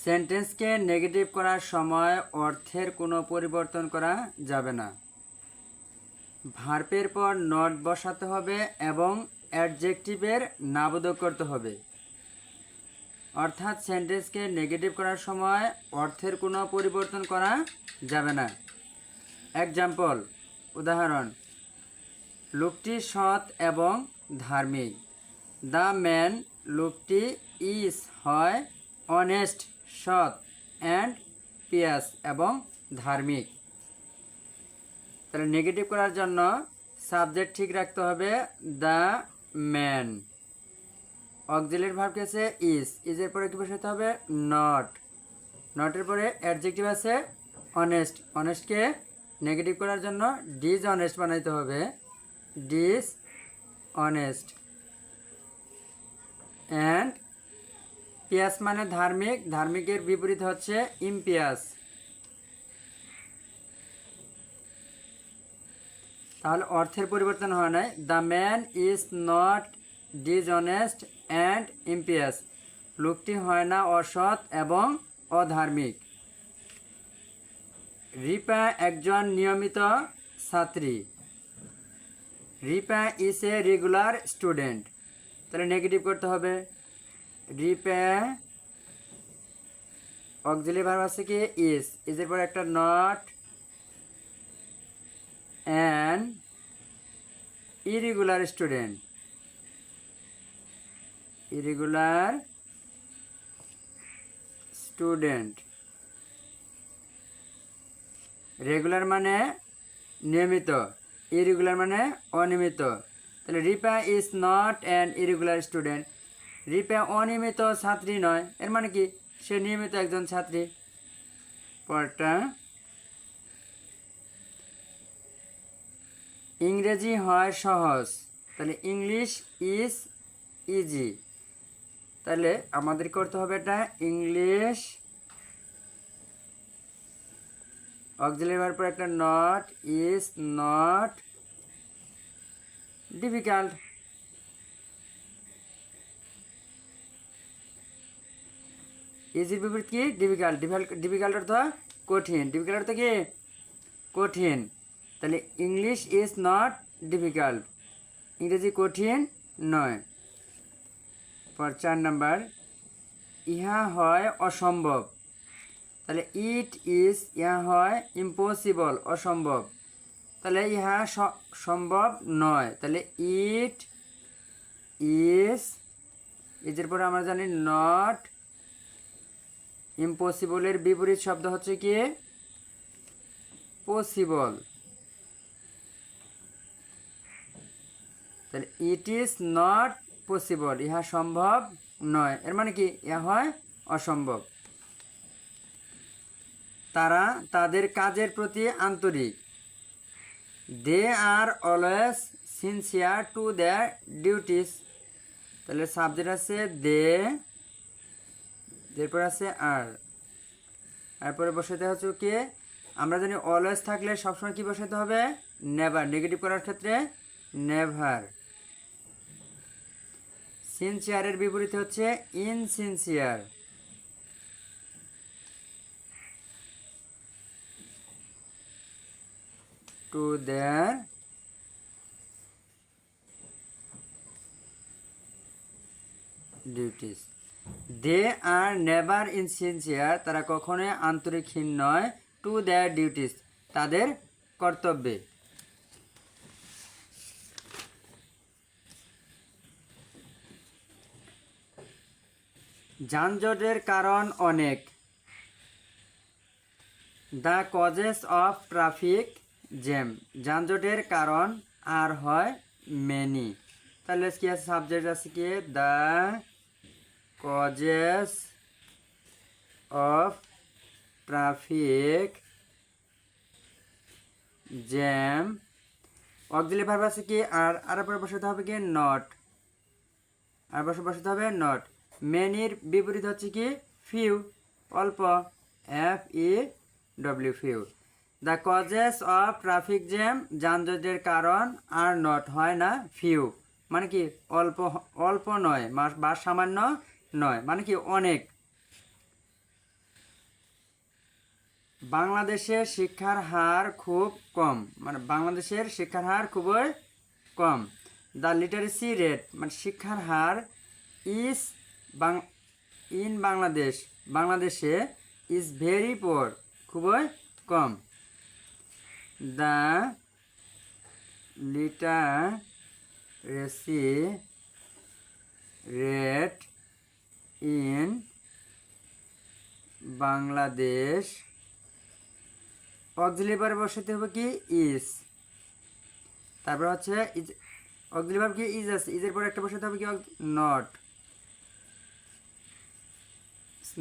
সেন্টেন্সকে negative করার সময় অর্থের কোনো পরিবর্তন করা যাবে না। ভার্বের পর নট বসাতে হবে এবং অ্যাডজেক্টিভের নাবোধক করতে হবে। অর্থাৎ সেন্টেন্সকে নেগেটিভ করার সময় অর্থের কোনো পরিবর্তন করা যাবে না। এক্সাম্পল, উদাহরণ, লোকটি সৎ এবং ধার্মিক। দ্য ম্যান, লোকটি, ইজ হয় অনেস্ট, সৎ, অ্যান্ড পিয়াস এবং ধার্মিক। তাহলে নেগেটিভ করার জন্য সাবজেক্ট ঠিক রাখতে হবে দ্য ম্যান। অক্সিলারি ভার্ব আছে ইজ, ইজের পরে কি বসাতে হবে নট, নটের পরে অ্যাডজেক্টিভ আছে অনেস্ট, অনেস্টকে নেগেটিভ করার জন্য ডিজ অনেস্ট বানাইতে হবে, ডিজ অনেস্ট। অ্যান্ড পিয়াস মানে ধার্মিক, ধার্মিকের বিপরীত হচ্ছে ইমপিয়াস। তাহলে অর্থের পরিবর্তন হয় নাই। The man is not dishonest and impious. লোকটি হয় না অসৎ এবং অধার্মিক। রিপা একজন নিয়মিত ছাত্রী। Ripa is a regular student. তাহলে নেগেটিভ করতে হবে। রিপা অক্সিলারি ভার্ব আছে কি ইজ, ইজের পর একটা not, an irregular student. Irregular student. Regular মানে নিয়মিত, ইরেগুলার মানে অনিয়মিত। তাহলে Ripa is not an irregular student. Ripa অনিয়মিত ছাত্রী নয়, এর মানে কি সে নিয়মিত একজন ছাত্রী। পরটা, ইংরেজি হয় সহজ। তাহলে ইংলিশ ইজ ইজি। তাহলে আমাদের করতে হবে এটা ইংলিশ অক্সিলারি ভার্ব পর একটা নট, ইজ নট ডিফিকাল্ট। ইজির বিপরীত কি ডিফিকাল্ট। ডিফিকাল্ট অর্থ কঠিন, ডিফিকাল্ট অর্থ কি কঠিন। তাহলে ইংলিশ ইজ নট ডিফিকাল্ট, ইংরেজি কঠিন নয়। পর 4 নাম্বার, ইহা হয় অসম্ভব। তাহলে ইট ইজ, ইহা হয় ইম্পসিবল, অসম্ভব। তাহলে ইহা সম্ভব নয়। তাহলে ইট ইজ, ইজের পরে আমরা জানি নট। ইম্পসিবলের বিপরীত শব্দ হচ্ছে কি পসিবল। তাহলে ইট ইজ নট পসিবল, ইহা সম্ভব নয়, এর মানে কি ইহা হয় অসম্ভব। তারা তাদের কাজের প্রতি আন্তরিক। They are always sincere to their duties. তাহলে সাবজেক্ট আছে দে, এরপর আছে আর, এরপরে বসাতে হচ্ছে কি আমরা জানি অলওয়েজ থাকলে সবসময় কি বসাতে হবে নেভার, নেগেটিভ করার ক্ষেত্রে নেভার। সিনসিয়ারের বিপরীত হচ্ছে insincere. To their duties. They are never insincere, তারা কখনোই আন্তরিকহীন নয়। টু দেয়ার ডিউটিস, তাদের কর্তব্যে। যানজটের কারণ অনেক। The causes of traffic jam. যানজটের কারণ আর হয় মেনি। তাহলে কি আছে সাবজেক্ট আছে কি the causes of traffic jam. Auxiliary verb আছে কি আর পরে বসাতে হবে কি নট, আর বসাতে হবে নট। মেনির বিপরীত হচ্ছে কি ফিউ, অল্প, FEW few. The causes of traffic jam, যানজটের কারণ আর নট হয় না ফিউ, মানে কি অল্প, অল্প নয় বা সামান্য নয়, মানে কি অনেক। বাংলাদেশের শিক্ষার হার খুব কম, মানে বাংলাদেশের শিক্ষার হার খুবই কম। দ্য লিটারেসি রেট, মানে শিক্ষার হার ইজ ইন বাংলাদেশে ইজ ভেরি পোর, খুবই কম। The literacy rate in Bangladesh, auxiliary verb বসাতে হবে কি ইজ, তারপর হচ্ছে ইজ, অক্সিলারি ভার্ব কি ইজ আছে, ইজের পর একটা বসাতে হবে কি নট,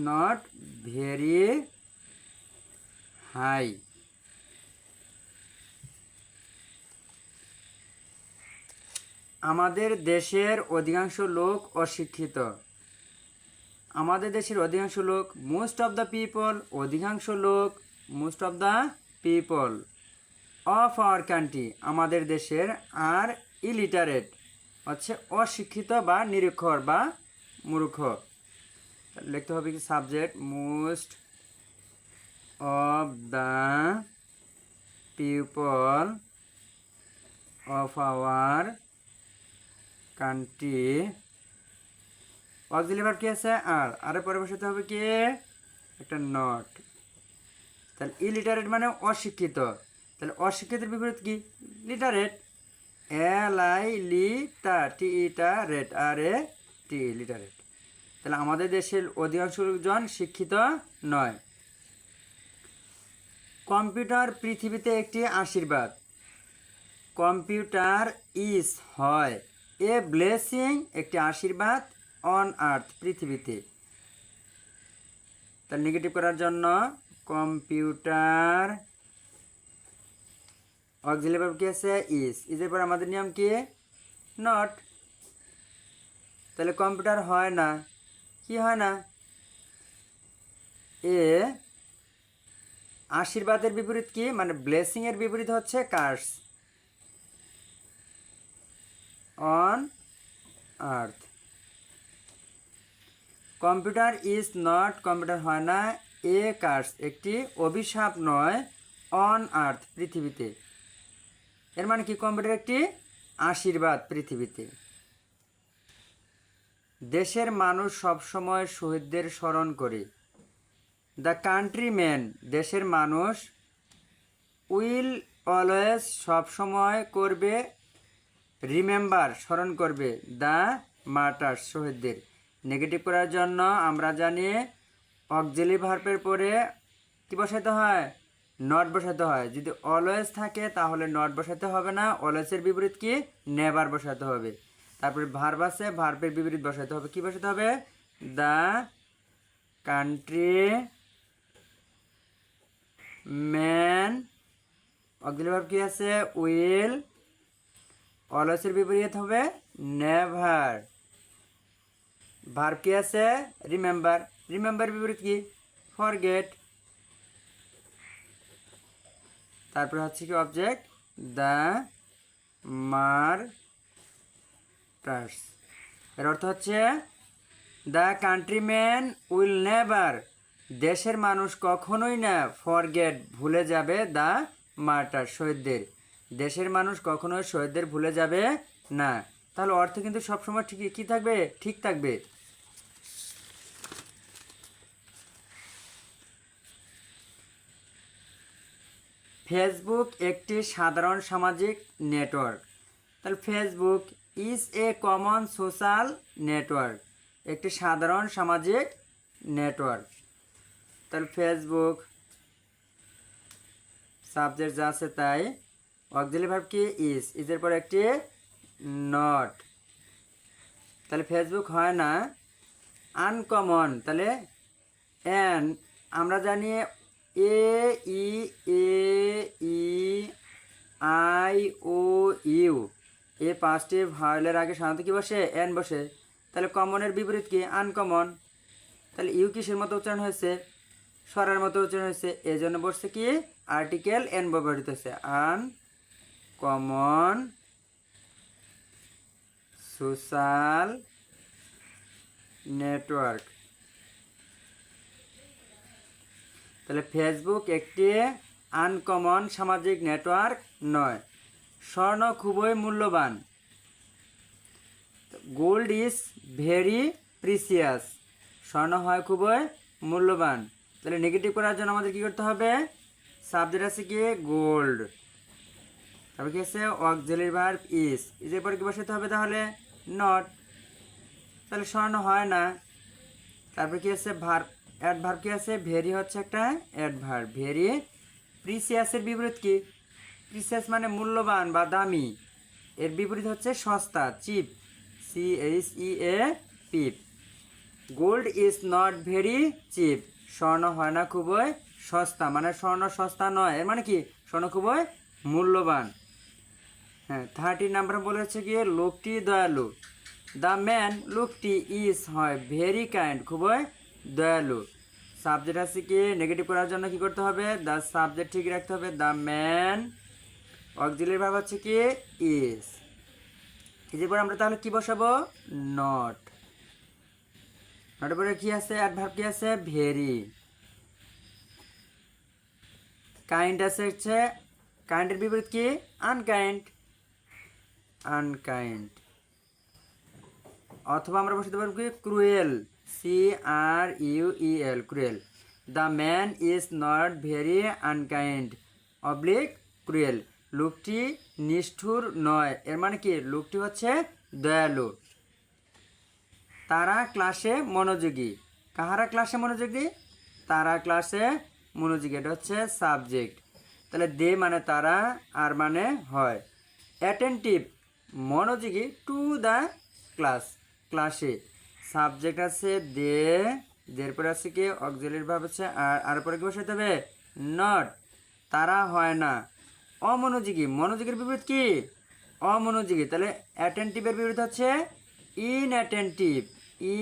নট ভেরি হাই। আমাদের দেশের অধিকাংশ লোক অশিক্ষিত। আমাদের দেশের অধিকাংশ লোক, মোস্ট অফ দ্য পিপল, অধিকাংশ লোক, most of the people of our country, আমাদের দেশের, আর ইলিটারেট হচ্ছে অশিক্ষিত বা নিরক্ষর বা মূর্খ। লিখতে হবে কি subject, most of the people of our country, auxiliary verb কি আছে আর পরে বসাতে হবে কি একটা নট। তাহলে ইলিটারেট মানে অশিক্ষিত, তাহলে অশিক্ষিতের বিপরীত কি লিটারেট, LITERATE RATE লিটারেট। তাহলে আমাদের দেশের অধিকাংশ লোকজন শিক্ষিত নয়। কম্পিউটার পৃথিবীতে একটি আশীর্বাদ। কম্পিউটার ইজ হয় এ ব্লেসিং, একটি আশীর্বাদ, অন আর্থ পৃথিবীতে। তার নেগেটিভ করার জন্য কম্পিউটার, অক্সিলারি ভার্ব কি আছে ইজ, ইজের পর আমাদের নিয়ম কি নট। তাহলে কম্পিউটার হয় না, কি হয় না, এ আশীর্বাদের বিপরীত কি, মানে ব্লেসিং এর বিপরীত হচ্ছে curse, on earth. Computer is not, computer হয় না, এ কার্স একটি অভিশাপ নয়, অন আর্থ পৃথিবীতে। এর মানে কি কম্পিউটার একটি আশীর্বাদ পৃথিবীতে। দেশের মানুষ সবসময় শহীদদের স্মরণ করে। দ্য কান্ট্রিম্যান, দেশের মানুষ, উইল অলওয়েজ সবসময় করবে, রিমেম্বার স্মরণ করবে, দ্য মার্টার্স শহীদদের। নেগেটিভ করার জন্য আমরা জানি অক্সিলারি ভার্বের পরে কি বসাতে হয়, নট বসাতে হয়। যদি অলওয়েজ থাকে তাহলে নট বসাতে হবে না, অলওয়েজের বিপরীত কি নেভার বসাতে হবে। তারপরে ভার্ব আছে, ভার্বের বিপরীত বসাতে হবে, কি বসাতে হবে the country man, auxiliary verb কি আছে উইল, অলওয়েজের বিপরীত হবে নেভার, ভার্ব কি আছে রিমেম্বার, রিমেম্বার বিপরীত কি ফরগেট। তারপরে হচ্ছে কি অবজেক্ট দ্য মার্টার্স, এর অর্থ হচ্ছে দ্য কান্ট্রিম্যান উইল নেভার, দেশের মানুষ কখনোই না, ফরগেট ভুলে যাবে, দ্য মার্টার শহীদদের, দেশের মানুষ কখনোই শহীদদের ভুলে যাবে না। তাহলে অর্থ কিন্তু সবসময় ঠিক কি থাকবে, ঠিক থাকবে। ফেসবুক একটি সাধারণ সামাজিক নেটওয়ার্ক। তাহলে Facebook is a common social network, একটি সাধারণ সামাজিক নেটওয়ার্ক। তাহলে ফেসবুক সাবজেক্ট যা আছে তাই, অক্সিলারি ভার্ব কি ইজ, ইজের পর একটি নট। তাহলে ফেসবুক হয় না, আনকমন, তাহলে এন আমরা জানি এ ই এ ই আই ও ইউ, এ পাঁচটি ভাওয়েলের আগে সাধারণত কি বসে এন বসে। তাহলে কমনের বিপরীত কি আনকমন, তাহলে ইউ কিসের মতো উচ্চারণ হয়েছে, স্বরের মতো উচ্চারণ হয়েছে, এই জন্য বসছে কি আর্টিকেল এন ব্যবহৃত হয়েছে, আনকমন সোশ্যাল নেটওয়ার্ক। তাহলে ফেসবুক একটি আনকমন সামাজিক নেটওয়ার্ক নয়। স্বর্ণ খুবই মূল্যবান। Gold is very precious. স্বর্ণ হয় খুবই মূল্যবান। তাহলে নেগেটিভ করার জন্য আমাদের কী করতে হবে? সাবজেক্ট আছে কি গোল্ড, তারপর কি আছে অক্সিলারি ভার্ব ইজ, ইজের পরে কি বসাতে হবে তাহলে নট। তাহলে স্বর্ণ হয় না। তারপর কি আছে ভার্ব, অ্যাডভার্ব কি আছে ভেরি হচ্ছে একটা অ্যাডভার্ব। ভেরি প্রিসিয়াসের বিপরীত কি? প্রিসিয়াস মানে মূল্যবান বা দামি, এর বিপরীত হচ্ছে সস্তা, চিপ, CHEA পিপ। Gold is not very cheap. স্বর্ণ হয় না খুবই সস্তা, মানে স্বর্ণ সস্তা নয়, এর মানে কি স্বর্ণ খুবই মূল্যবান। হ্যাঁ, 30 নাম্বার বলেছে কি লোকটি দয়ালু। দ্য ম্যান, লোকটি ইজ হয় ভেরি কাইন্ড, খুবই দয়ালু। সাবজেক্ট আছে কি নেগেটিভ করার জন্য কি করতে হবে? দ্য সাবজেক্ট ঠিক রাখতে হবে, দ্য ম্যান। অক্সিলারি ভার্ব হচ্ছে কি ইজ। এর পরে আমরা তাহলে কি বসাবো? নট। নটের পরে কি আছে? অ্যাডভার্ব কি আছে ভেরি। কাইন্ড আছে হচ্ছে, কাইন্ডের বিপরীত কি আনকাইন্ড, আনকাইন্ড। অথবা আমরা বসাতে পারবো কি cruel, CRUEL, cruel. The man is not very unkind oblique cruel. লোকটি নিষ্ঠুর নয়, এর মানে কি লোকটি হচ্ছে দয়ালু। তারা ক্লাসে মনোযোগী। কাহারা ক্লাসে মনোযোগী? তারা ক্লাসে মনোযোগী, এটা হচ্ছে সাবজেক্ট। তাহলে দে মানে তারা, আর মানে হয়। অ্যাটেন্টিভ মনোযোগী টু দ্য ক্লাস, ক্লাসে। সাবজেক্ট আছে দে, দের পরে আছে কি অক্সিলারি ভার্ব আছে আর পরে কি বসাতে হবে নট। তারা হয় না অমনোযোগী। মনোযোগীর বিপরীত কি অমনোযোগী। তাহলে অ্যাটেন্টিভের বিপরীত হচ্ছে ইনঅ্যাটেন্টিভ,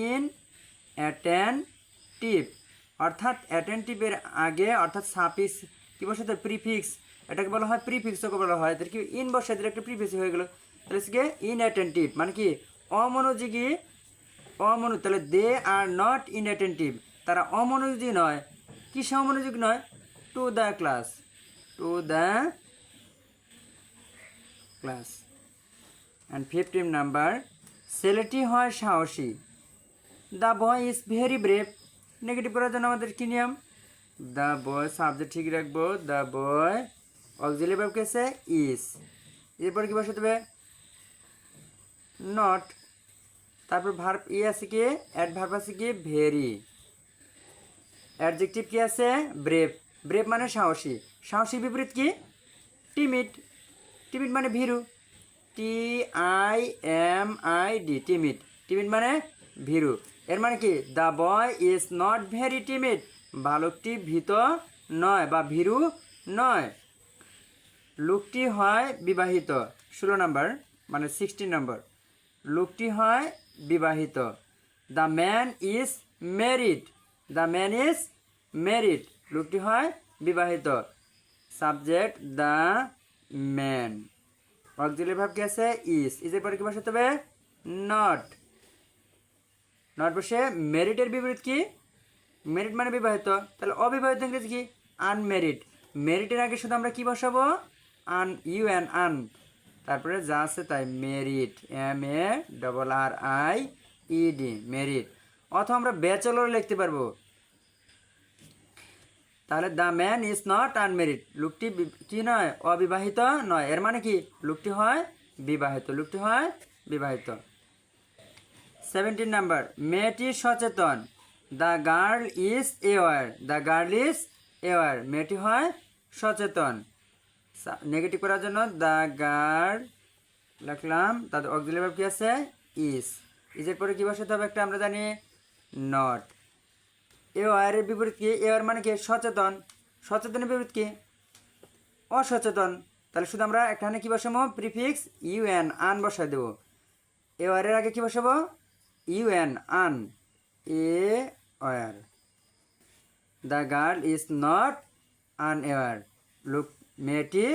ইনঅ্যাটেন্টিভ। অর্থাৎ অ্যাটেন্টিভের আগে অর্থাৎ সাফিক্স কি বসাতে প্রিফিক্স, এটাকে বলা হয় প্রিফিক্সও বলা হয়। তাহলে কি ইন বসায় দিলে একটা প্রিফিক্স হয়ে গেল। তাহলে সে ইনঅ্যাটেন্টিভ মানে কি অমনোযোগী, তাহলে দে আর নট ইনঅ্যাটেন্টিভ, তারা অমনোযোগী নয়। কিসে অমনোযোগী নয়? To the class, to the class. And 15 number, ছেলেটি হয় সাহসী। The boy is very brave. Negative করার জন্য আমাদের কি নিয়ম? দ্য বয় সাবজেক্ট ঠিক রাখবো, দ্য বয় অক্সিলারি ভার্ব কি আছে ইজ, এরপর কি বসাতে হবে নট। তারপর ভার্ব ই আছে কি অ্যাডভার্ব আছে কি ভেরি। অ্যাডজেক্টিভ কি আছে ব্রেভ, ব্রেভ মানে সাহসী। সাহসীর বিপরীত কি টিমিড, টিমিড মানে ভীরু, TIMID, টিমিড, টিমিড মানে ভীরু। এর মানে কি the boy is not very timid, বালকটি ভীত নয় বা ভীরু নয়। লোকটি হয় বিবাহিত, 16 নাম্বার মানে 16 নাম্বার। লোকটি হয় বিবাহিত। The man is married, the man is married, লোকটি হয় বিবাহিত। Subject the man. Auxiliary verb কি আছে ইজ, ইজের পরে কি বসাতে হবে নট। নট বসে ম্যারিডের বিপরীত কি ম্যারিড মানে বিবাহিত, তাহলে অবিবাহিত ইংরেজি কি আনম্যারিড। ম্যারিডের আগে শুধু আমরা কি বসাবো UN, আন, তারপরে যা আছে তাই মেরিট, MARRIED, মেরিট। অথবা আমরা ব্যাচেলর লিখতে পারবো। তাহলে the man is not unmarried, লোকটি কি নয় অবিবাহিত নয়, এর মানে কি লোকটি হয় বিবাহিত, লোকটি হয় বিবাহিত। 17 নাম্বার, মেয়েটি সচেতন। The girl is aware, the girl is aware, মেয়েটি হয় সচেতন। নেগেটিভ করার জন্য দ্য গার্ল লিখলাম, তাদের অক্সিলারি ভার্ব কি আছে ইজ, ইজের পরে কি বসাতে হবে একটা আমরা জানি নট। অ্যাওয়্যারের বিপরীত কি অ্যাওয়্যার মানে কি সচেতন, সচেতনের বিপরীত কি অসচেতন। তাহলে শুধু আমরা এখানে কি বসাবো প্রিফিক্স UN, আন বসাই দেবো। অ্যাওয়্যারের আগে কি বসাবো UN, un, aware. The girl is not unaware, লোক মেয়েটি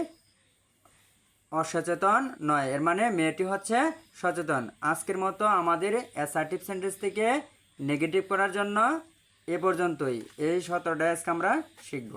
অসচেতন নয়, এর মানে মেয়েটি হচ্ছে সচেতন। আজকের মতো আমাদের অ্যাসার্টিভ সেন্টেন্স থেকে নেগেটিভ করার জন্য এ পর্যন্তই। এই 17টা আজকে আমরা শিখব।